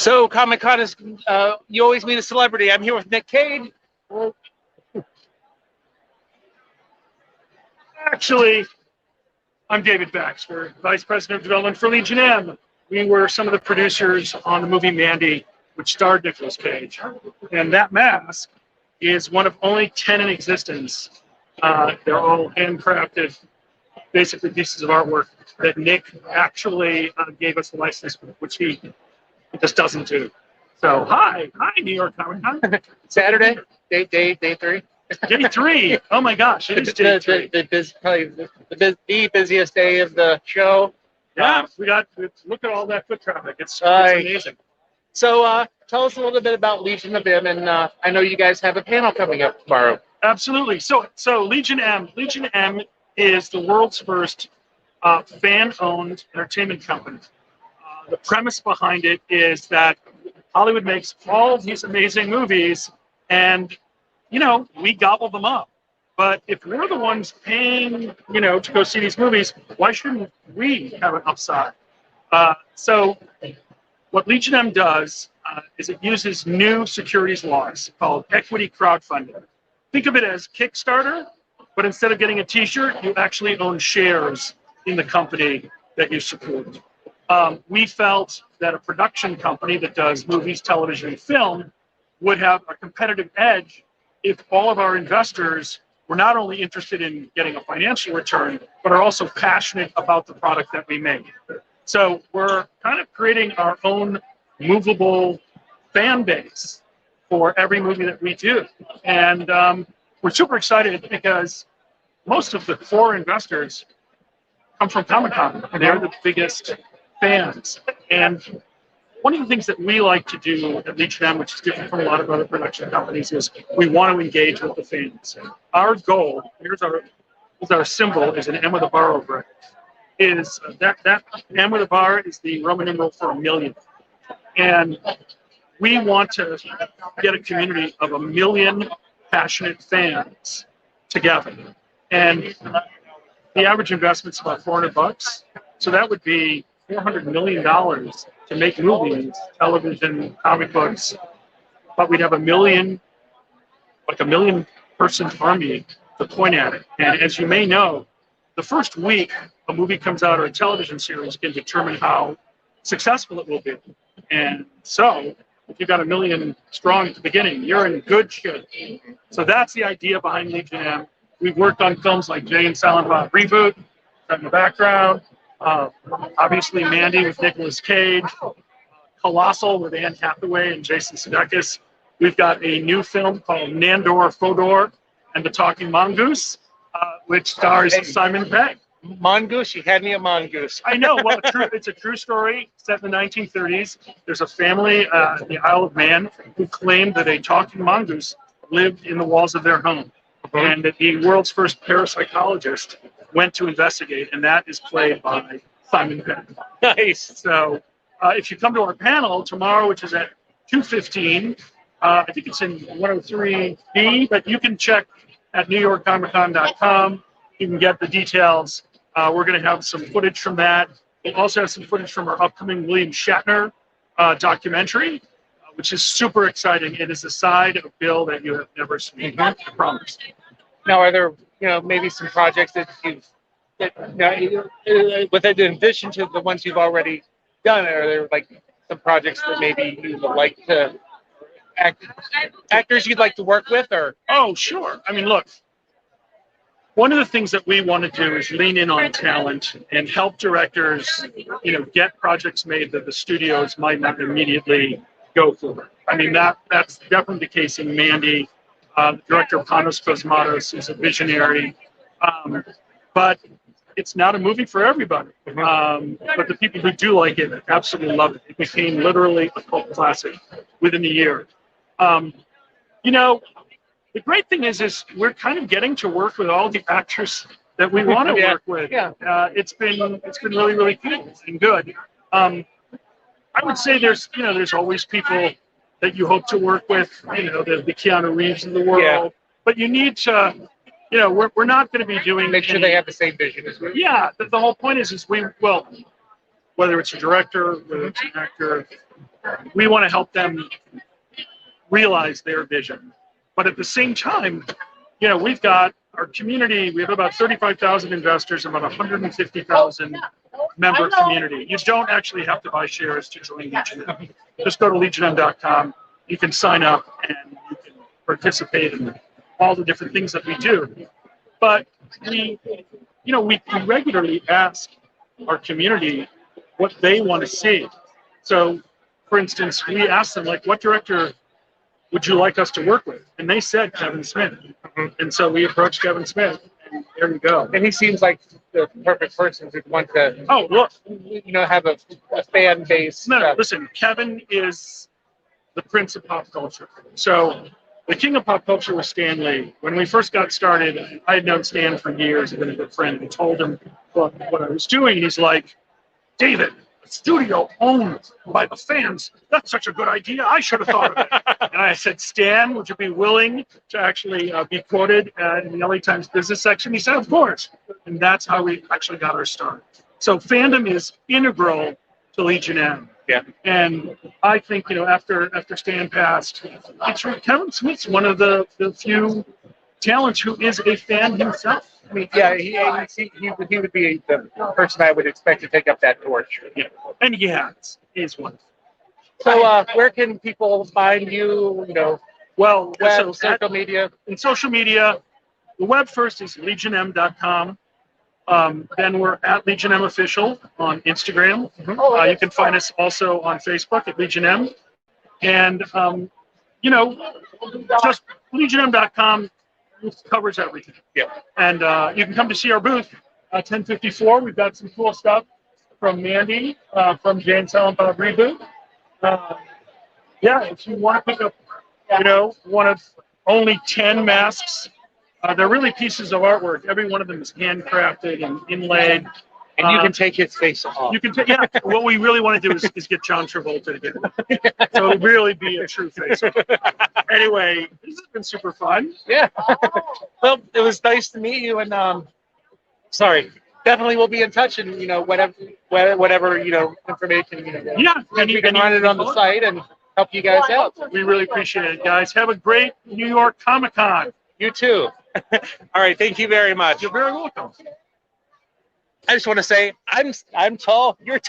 So Comic-Con is, you always meet a celebrity. I'm here with Nick Cage. Actually, I'm David Baxter, Vice President of Development for Legion M. We were some of the producers on the movie Mandy, which starred Nicolas Cage. And that mask is one of only 10 in existence. They're all handcrafted, basically pieces of artwork that Nick actually gave us the license for, which he just doesn't do. So, hi, New York Comic Con. Saturday, day 3. Day 3. Oh my gosh, it is day 3. Probably the busiest day of the show. Yeah, look at all that foot traffic. It's amazing. So, tell us a little bit about Legion of M, and I know you guys have a panel coming up tomorrow. Absolutely. So Legion M is the world's first fan-owned entertainment company. The premise behind it is that Hollywood makes all of these amazing movies, and we gobble them up. But if we're the ones paying, to go see these movies, why shouldn't we have an upside? So what Legion M does is it uses new securities laws called equity crowdfunding. Think of it as Kickstarter, but instead of getting a T-shirt, you actually own shares in the company that you support. We felt that a production company that does movies, television, and film would have a competitive edge if all of our investors were not only interested in getting a financial return, but are also passionate about the product that we make. So we're kind of creating our own movable fan base for every movie that we do. And we're super excited because most of the core investors come from Comic-Con, and they're the biggest fans. And one of the things that we like to do at Legion M, which is different from a lot of other production companies, is we want to engage with the fans. Our goal, here's our symbol, is an M with a bar over it. Is that M with a bar is the Roman numeral for 1,000,000. And we want to get a community of 1,000,000 passionate fans together. And the average investment's about $400. So that would be $400 million to make movies, television, comic books. But we'd have 1,000,000 person army to point at it. And as you may know, the first week a movie comes out or a television series can determine how successful it will be. And so if you've got 1,000,000 strong at the beginning, you're in good shape. So that's the idea behind Legion M. We've worked on films like Jay and Silent Bob Reboot, in the background. Obviously Mandy with Nicolas Cage, Colossal with Anne Hathaway and Jason Sudeikis. We've got a new film called Nandor Fodor and the Talking Mongoose, which stars Simon Pegg. Mongoose, you had me a mongoose. I know. Well, it's a true story set in the 1930s. There's a family in the Isle of Man who claimed that a talking mongoose lived in the walls of their home, and that the world's first parapsychologist went to investigate, and that is played by Simon Pegg. Nice. So if you come to our panel tomorrow, which is at 2:15, I think it's in 103B, but you can check at NewYorkComicCon.com. You can get the details. We're going to have some footage from that. We'll also have some footage from our upcoming William Shatner documentary, which is super exciting. It is a side of Bill that you have never seen. I promise. Now, are there, maybe some projects that with in addition to the ones you've already done, are there like some projects that maybe you would like to actors you'd like to work with, or? Oh, sure. I mean, look. One of the things that we want to do is lean in on talent and help directors, get projects made that the studios might not immediately go for. I mean, that's definitely the case in Mandy. Director Panos Cosmatos is a visionary, but it's not a movie for everybody. But the people who do like it absolutely love it. It became literally a cult classic within a year. The great thing is we're kind of getting to work with all the actors that we want to work with. Yeah. It's been really, really cool and good. I would say there's always people that you hope to work with, the Keanu Reeves of the world. Yeah. But you need to, we're not going to be doing. Make sure they have the same vision as well. Yeah. The whole point is what whether it's a director, whether it's an actor. We want to help them realize their vision. But at the same time, we've got our community. We have about 35,000 investors, about 150,000 member community. You don't actually have to buy shares to join Legion M. Just go to legionm.com. You can sign up and you can participate in all the different things that we do. But we regularly ask our community what they want to see. So, for instance, we asked them, like, what director would you like us to work with? And they said Kevin Smith. And so we approached Kevin Smith, and there you go. And he seems like the perfect person to want to, look, have a fan base. No, listen, Kevin is the prince of pop culture. So the king of pop culture was Stan Lee. When we first got started, I had known Stan for years. I've been a good friend. I told him what I was doing. And he's like, David, a studio owned by the fans. That's such a good idea. I should have thought of it. And I said, Stan, would you be willing to actually be quoted in the LA Times business section? He said, of course. And that's how we actually got our start. So fandom is integral to Legion M. Yeah. And I think, after Stan passed, Kevin Smith's one of the few talents who is a fan himself. I mean, yeah, he would be the person I would expect to take up that torch. Yeah. And he's one. So where can people find you, Well, web, social media? In social media, the web first is legionm.com. Then we're at Legion M Official on Instagram. You can find us also on Facebook at Legion M. And, just legionm.com covers everything. Yeah. And you can come to see our booth, 1054. We've got some cool stuff from Mandy, from Jane Silent Bob Reboot. If you want to pick up, one of only 10 masks, they're really pieces of artwork. Every one of them is handcrafted and inlaid. And you can take his face off. You can take, what we really want to do is get John Travolta to get it. So it'll really be a true face off. Anyway, this has been super fun. Yeah. Well, it was nice to meet you, and definitely we'll be in touch, and whatever information and you can run it on the site and help you guys out. We really appreciate it, guys. Have a great New York Comic Con. You too. All right, thank you very much. You're very welcome. I just want to say I'm tall, you're tall.